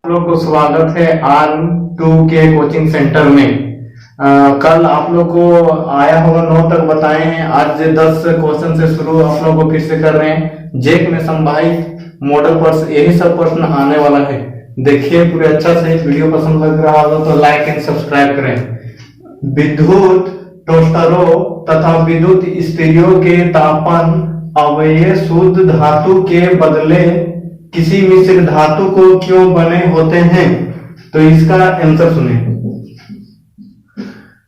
आप लोग को स्वागत है आर्म 2 के कोचिंग सेंटर में। कल आप लोग को आया होगा 9 तक बताए हैं। आज 10 क्वेश्चन से शुरू आप लोग को फिर से कर रहे हैं। जेक में संभावित मॉडल प्रश्न, यही सब प्रश्न आने वाला है। देखिए पूरे अच्छा से। वीडियो पसंद लग रहा हो तो लाइक एंड सब्सक्राइब करें। विद्युत टोस्टरों तथा विद्युत स्टीरियो के तापन अवयव शुद्ध धातु के बदले किसी मिश्र धातु को क्यों बने होते हैं? तो इसका आंसर सुने।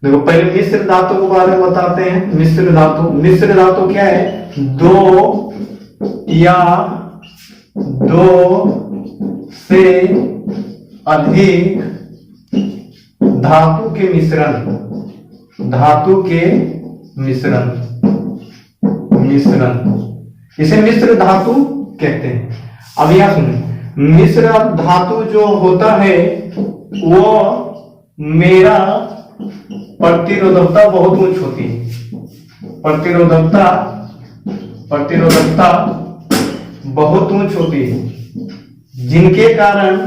देखो पहले मिश्र धातु के बारे में बताते हैं। मिश्र धातु क्या है? दो या दो से अधिक धातु के मिश्रण इसे मिश्र धातु कहते हैं। अब यहां सुनिए, मिश्र धातु जो होता है वो मेरा प्रतिरोधकता बहुत ऊंच होती है। प्रतिरोधकता बहुत ऊंच होती है, जिनके कारण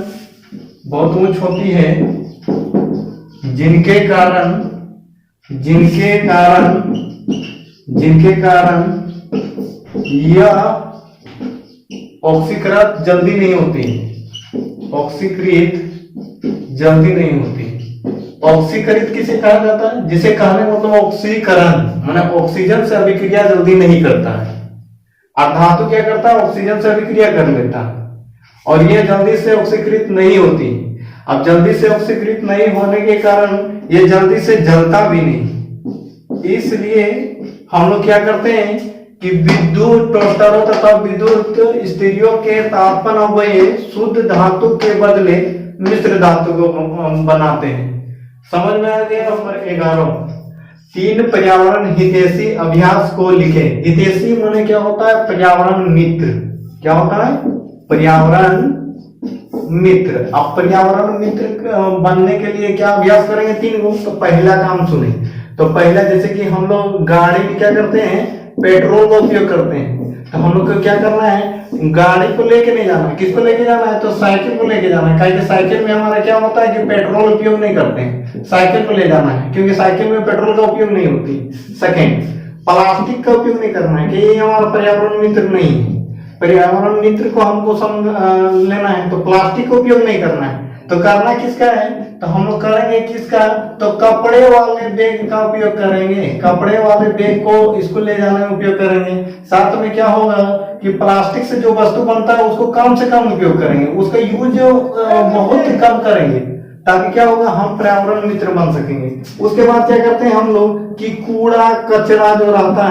बहुत ऊंच होती है, जिनके कारण यह ऑक्सीकृत जल्दी नहीं होती। ऑक्सीकृत किसे कहा जाता है? जिसे कहने मतलब ऑक्सीकरण, माने ऑक्सीजन से अभिक्रिया जल्दी नहीं करता है। और धातु क्या करता है? ऑक्सीजन से अभिक्रिया कर लेता है और यह जल्दी से ऑक्सीकृत नहीं होती। अब जल्दी से ऑक्सीकृत नहीं होने के कारण यह जल्दी से जलता भी नहीं। इसलिए हम लोग क्या करते हैं कि विद्युत टोस्टरों तथा विद्युत स्टीरियो के तापन अवयव शुद्ध धातु के बदले मिश्र धातु को बनाते हैं। समझ में आ गया? नंबर 11, 3 पर्यावरण हितैषी अभ्यास को लिखे। हितैषी माने क्या होता है? पर्यावरण मित्र। क्या होता है? पर्यावरण मित्र। अब पर्यावरण मित्र बनने के लिए क्या अभ्यास करेंगे? 3 को। तो पहला काम सुने। तो पहला, जैसे कि हम लोग गाड़ी में क्या करते हैं? पेट्रोल का उपयोग करते हैं। तो हम लोग को क्या करना है? गाड़ी को लेके नहीं जाना है। किसको लेके जाना है? तो साइकिल को लेके जाना है। क्योंकि साइकिल में हमारा क्या होता है कि पेट्रोल उपयोग नहीं करते हैं, साइकिल को ले जाना है, क्योंकि साइकिल में पेट्रोल का उपयोग नहीं होती। सेकेंड, प्लास्टिक का उपयोग नहीं करना है कि ये हमारा पर्यावरण मित्र नहीं है। पर्यावरण मित्र को हमको लेना है तो प्लास्टिक का उपयोग नहीं करना है। तो करना किसका है? तो हम लोग करेंगे किसका? तो कपड़े वाले बैग का उपयोग करेंगे। कपड़े वाले बैग को इसको ले जाने में उपयोग करेंगे। साथ में क्या होगा कि प्लास्टिक से जो वस्तु बनता है उसको कम से कम उपयोग करेंगे, उसका यूज बहुत कम करेंगे, ताकि क्या होगा? हम पर्यावरण मित्र बन सकेंगे। उसके बाद क्या करते हैं हम लोग कि कूड़ा कचरा जो रहता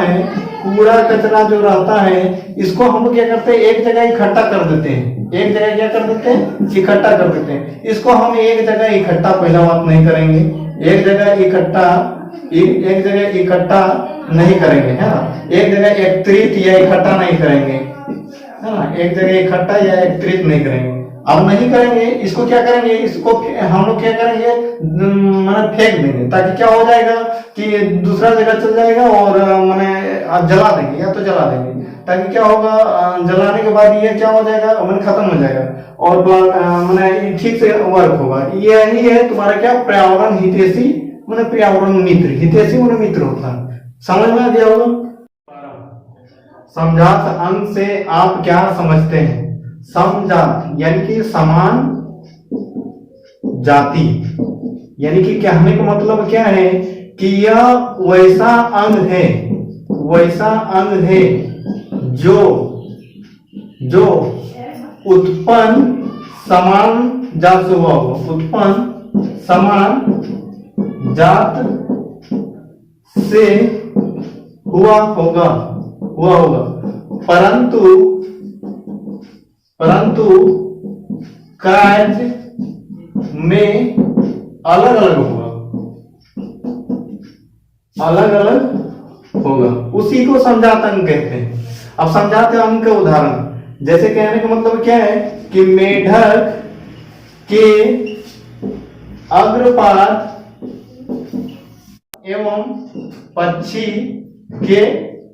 है इसको हम लोग क्या करते हैं? एक जगह इकट्ठा कर देते हैं। एक जगह क्या कर देते हैं? इकट्ठा कर देते हैं। इसको हम एक जगह इकट्ठा पहला बात नहीं करेंगे। एक जगह इकट्ठा नहीं करेंगे, है ना। एक जगह एकत्रित या इकट्ठा नहीं करेंगे, है ना। एक जगह इकट्ठा या एकत्रित नहीं करेंगे। अब नहीं करेंगे, इसको क्या करेंगे? इसको हम लोग क्या करेंगे? माने फेंक देंगे, ताकि क्या हो जाएगा कि दूसरा जगह चल जाएगा और माने जला देंगे, या तो जला देंगे, ताकि क्या होगा? जलाने के बाद ये क्या हो जाएगा? माने खत्म हो जाएगा और माने ठीक से वर्क होगा। यही है तुम्हारा क्या? पर्यावरण हितैषी माने पर्यावरण मित्र। हितैषी माने मित्र होता है। समझ में आ गया होगा? समजात अंग से आप क्या समझते हैं? समजात यानी कि समान जाति, यानी कि कहने का मतलब क्या है कि यह वैसा अंग है जो उत्पन्न समान जात से हुआ होगा। उत्पन्न समान जात से हुआ होगा, परंतु कार्य में अलग अलग होगा। उसी को समजात अंग कहते हैं। अब समजात अंग का उदाहरण, जैसे कहने का मतलब क्या है कि मेढक के अग्रपाद एवं पक्षी के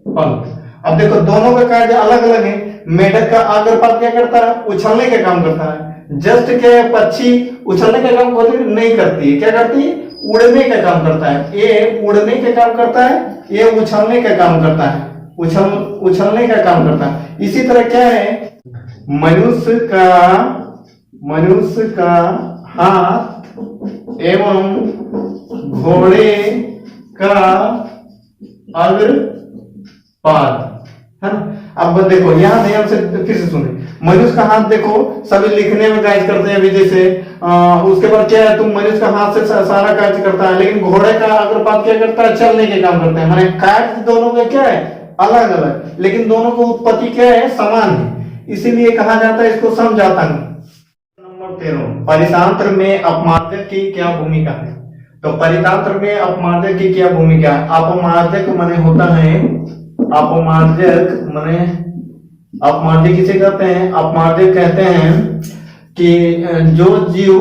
पंख। अब देखो दोनों का कार्य अलग अलग है। मेढक का अग्रपाद क्या करता है? उछलने का काम करता है, जस्ट क्या है, पक्षी उछलने का काम नहीं करती है, क्या करती है, उड़ने का काम करता है। ये उड़ने का काम करता है, ये उछलने का काम करता है, उछलने का काम करता है। इसी तरह क्या है, मनुष्य का हाथ एवं घोड़े का अग्रपाद, है ना। अब देखो यहाँ ध्यान से फिर से सुने, मनुष्य का हाथ देखो सभी लिखने में गाइड करते हैं अभी जैसे उसके बाद क्या है, तुम मनुष्य का हाथ से सारा कार्य करता है, लेकिन घोड़े का अग्रपाद क्या करता है, चलने के काम करता है। माने कार्य दोनों में क्या है, अलग अलग, लेकिन दोनों को उत्पत्ति क्या है, समान है, इसीलिए कहा जाता है इसको समझाता है। नंबर 13, परितंत्र में अपमार्जक की क्या भूमिका है। तो परितंत्र में अपमार्जक की क्या भूमिका है। अपमार्जक माने होता है, अपमार्जक किसे कहते हैं, अपमार्जक कहते हैं कि जो जीव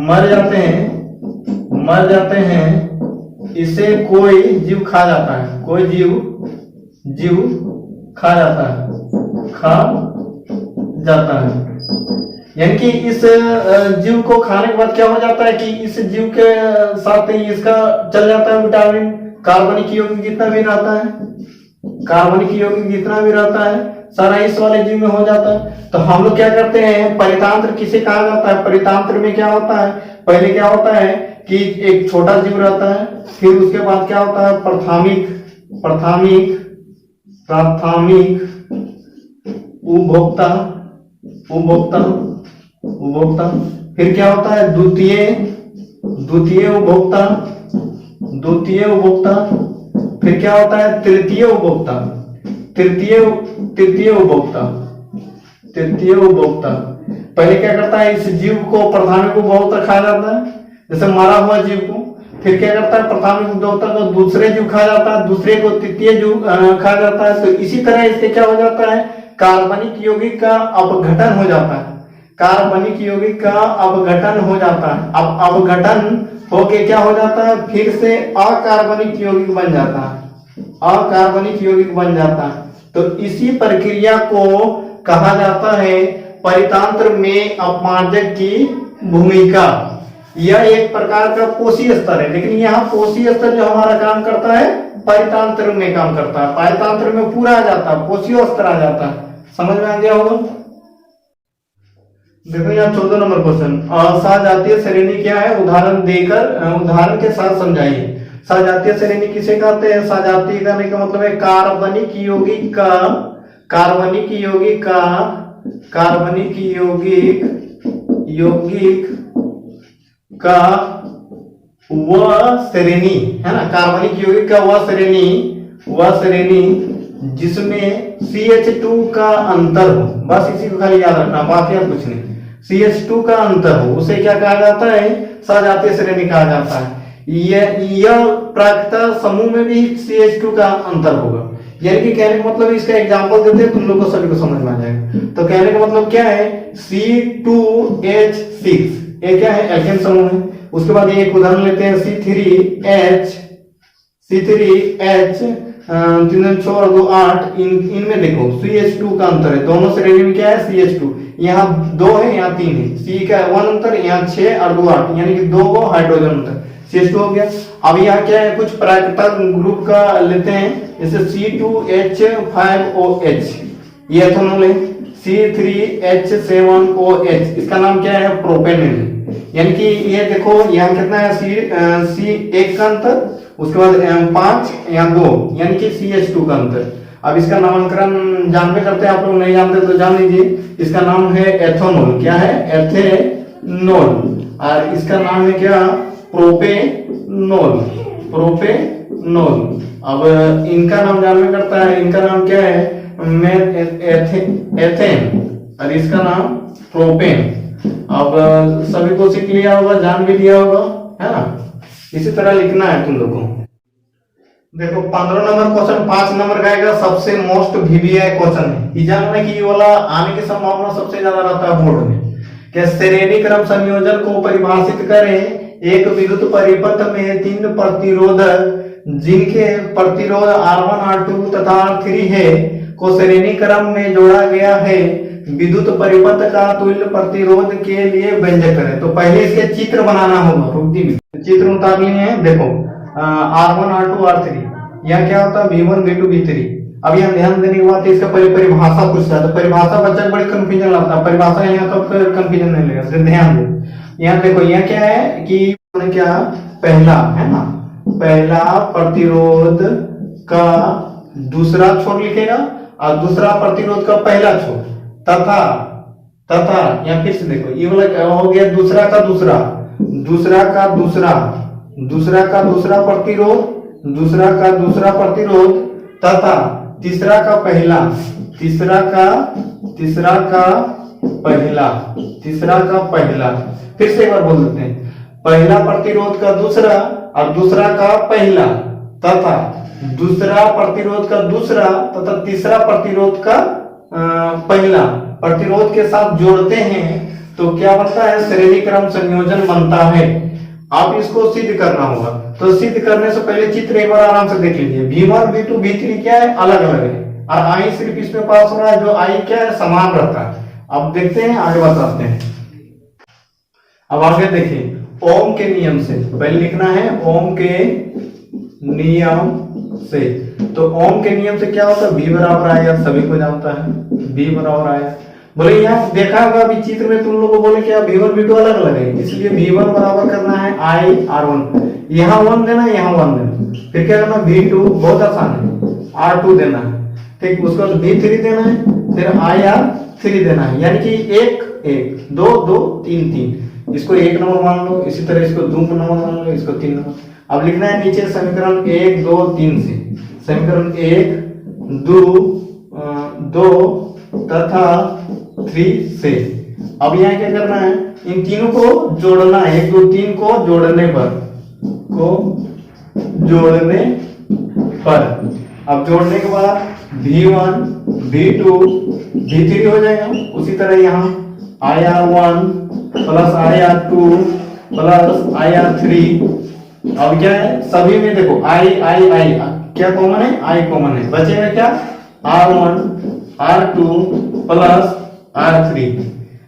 मर जाते हैं इसे कोई जीव खा जाता है, कोई जीव खा जाता है। यानी कि इस जीव को खाने के बाद क्या हो जाता है कि इस जीव के साथ ही इसका चल जाता है विटामिन, कार्बनिक यौगिक जितना भी रहता है सारा इस वाले जीव में हो जाता है। तो हम लोग क्या करते हैं, परितंत्र किसे कहा जाता है, परितंत्र में क्या होता है, पहले क्या होता है कि एक छोटा जीव रहता है, फिर उसके बाद क्या होता है, प्राथमिक उपभोक्ता, फिर क्या होता है, द्वितीय उपभोक्ता, फिर क्या होता है, तृतीय उपभोक्ता। पहले क्या करता है, इस जीव को प्राथमिक उपभोक्ता खा जाता है, जैसे मरा हुआ जीव को, फिर क्या करता है, प्राथमिक उपभोक्ता को दूसरे जीव खा जाता है, दूसरे को तृतीय जीव खा जाता है। तो इसी तरह इसके क्या हो जाता है, कार्बनिक यौगिक का अपघटन हो जाता है, अब अपघटन होके क्या हो जाता है, फिर से अकार्बनिक यौगिक बन जाता है। तो इसी प्रक्रिया को कहा जाता है परितंत्र में अपमार्जक की भूमिका। यह एक प्रकार का कोशीय स्तर है, लेकिन यहाँ कोशीय स्तर जो हमारा काम करता है परितंत्र में काम करता है, परितंत्र में पूरा आ जाता है, कोशीय स्तर आ जाता है। समझ में आ गया होगा। देखो यहाँ 14 नंबर क्वेश्चन, सजातीय श्रेणी क्या है, उदाहरण के साथ समझाइए। सजातीय श्रेणी किसे कहते हैं, सजातीय करने का मतलब है कार्बनिक यौगिक का वह श्रेणी, है ना, कार्बनिक यौगिक का वह श्रेणी जिसमें CH2 का अंतर हो, बस इसी को खाली याद रखना, बाकी और कुछ नहीं। CH2 का अंतर हो उसे क्या कहा जाता है, सजातीय श्रेणी कहा जाता है। यह प्राकृतिक समूह में भी CH2 का अंतर होगा। यानी कि कहने का मतलब, इसका एग्जांपल देते हैं, तुम लोग को सभी को समझ में आ जाएगा। तो कहने का मतलब क्या है, C2H6 ये क्या है, एल्केन समूह है। उसके बाद एक उदाहरण लेते हैं, C3H 3 और 2 8, इनमें देखो CH2 का अंतर है, दोनों श्रेणी में क्या है, CH2, यहाँ 2 है, यहाँ 3 है, C का 1 अंतर, यहाँ 6 और 2 8, यानी कि 2 को हाइड्रोजन अंतर, CH2 हो गया। अब यहाँ क्या है, कुछ प्राकृतिक ग्रुप का लेते हैं, जैसे C2H5OH, ये एथेनॉल है। C3H7OH, इसका नाम क्या है, प्रोपेनॉल। यानी कि ये देखो यहाँ कितना है, C 1 का अंतर, उसके बाद 5 यहाँ 2, यानी कि CH2 का अंतर। अब इसका नामकरण जानते करते हैं, आप लोग नहीं जानते तो जान लीजिए। इसका नाम है एथेनॉल, क्या है, एथेनॉल, और इसका नाम है क्या, प्रोपेनॉल। अब इनका नाम जानना करता है, इनका नाम क्या है, एथेन, और इसका नाम प्रोपेन। अब सभी को सीख लिया होगा, जान भी लिया होगा, है ना। इसी तरह लिखना है तुम लोगों को। देखो 15 नंबर क्वेश्चन 5 नंबर का आएगा, सबसे मोस्ट VBI क्वेश्चन है। ये जानना है कि ये वाला आने की संभावना सबसे ज्यादा रहता है बोर्ड में। क्या, श्रेणी क्रम संयोजन को परिभाषित करें। एक विद्युत परिपथ में 3 प्रतिरोधक जिनके प्रतिरोध R1 R2 तथा R3 है को श्रेणी क्रम में जोड़ा गया है। विद्युत परिपथ का तुल्य प्रतिरोध के लिए व्यंजक करें। तो पहले इसके चित्र बनाना होगा। रुकती भी चित्र उतार लिए हैं। देखो R1 R2 R3, यहाँ क्या होता है V1 V2 V3। अब यहाँ ध्यान देने के बाद इसका पहले परिभाषा पूछता है। तो परिभाषा बच्चा को बड़ी कंफ्यूजन लगता है। परिभाषा यहाँ तो कंफ्यूजन नहीं लगेगा, सिर्फ ध्यान दो। यहाँ देखो यहाँ क्या है कि क्या पहला है ना, पहला प्रतिरोध का दूसरा छोर लिखेगा और दूसरा प्रतिरोध का पहला छोर तथा यहाँ फिर से देखो ये वाला हो गया दूसरा का दूसरा, दूसरा का दूसरा, दूसरा का दूसरा प्रतिरोध, दूसरा का दूसरा प्रतिरोध तथा तीसरा का पहला, तीसरा का पहला, तीसरा का पहला। फिर से एक बार बोल देते हैं, पहला प्रतिरोध का दूसरा और दूसरा का पहला तथा दूसरा प्रतिरोध का दूसरा तथा तीसरा प्रतिरोध का पहला प्रतिरोध के साथ जोड़ते हैं तो क्या बनता है, श्रेणी क्रम संयोजन बनता है। आप इसको सिद्ध करना होगा। तो सिद्ध करने से पहले चित्र एक बार आराम से देख लीजिए। V1 V2 V3 क्या है, अलग अलग है और I सिर्फ इसमें पास हो रहा है, जो I क्या है समान रहता है। अब देखते हैं आगे बताते हैं। अब आगे देखिए ओम के नियम से पहले लिखना है, ओम के नियम से। तो ओम के नियम से क्या होता है, V बराबर आया, सभी को जानता है V बराबर आया। बोले यहाँ देखा होगा अभी चित्र में तुम लोगों को बोले क्या V1 V2 अलग अलग है, इसलिए V1 बराबर करना है I R1, यहाँ 1 देना है, यहाँ 1 देना। फिर क्या करना V2 बहुत आसान है, R2 देना है, ठीक। उसको V3 देना है, फिर IR3 देना है। यानी कि 1 1 2 2 3 3, इसको 1 नंबर मान लो, इसी तरह इसको 2 नंबर मान लो, इसको 3 नंबर। अब लिखना है नीचे समीकरण 1 2 3 से, समीकरण 1 2 तथा 3 से। अब यहाँ क्या करना है, इन तीनों को जोड़ना है, 1 2 3 को जोड़ने पर अब जोड़ने के बाद V1 V2 V3 हो जाएगा। उसी तरह यहाँ IR1 plus IR2 plus IR3। अब क्या है, सभी में देखो I क्या कॉमन है, I कॉमन है, बचेगा क्या R1 R2 प्लस R3।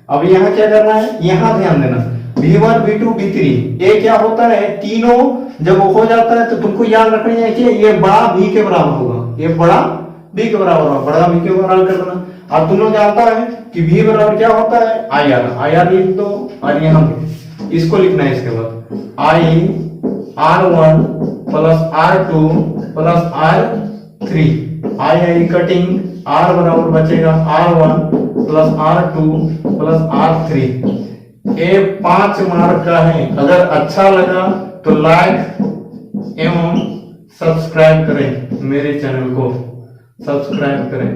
अब यहाँ क्या करना है, यहाँ ध्यान देना V1 V2 V3 ये क्या होता है, तीनों जब हो जाता है तो तुमको याद रखना है कि ये बड़ा V के बराबर होगा, ये बड़ा V के बराबर होगा, बड़ा V के बराबर कर देना। अब तुम लोग जानता है कि V बराबर क्या होता है, IR लिख दो और यहाँ इसको लिखना है। इसके बाद R1 plus R2 plus R3, I cutting R बराबर बचेगा R1 plus R2 plus R3। ये 5 मार्क का है। अगर अच्छा लगा तो लाइक एवं सब्सक्राइब करें, मेरे चैनल को सब्सक्राइब करें।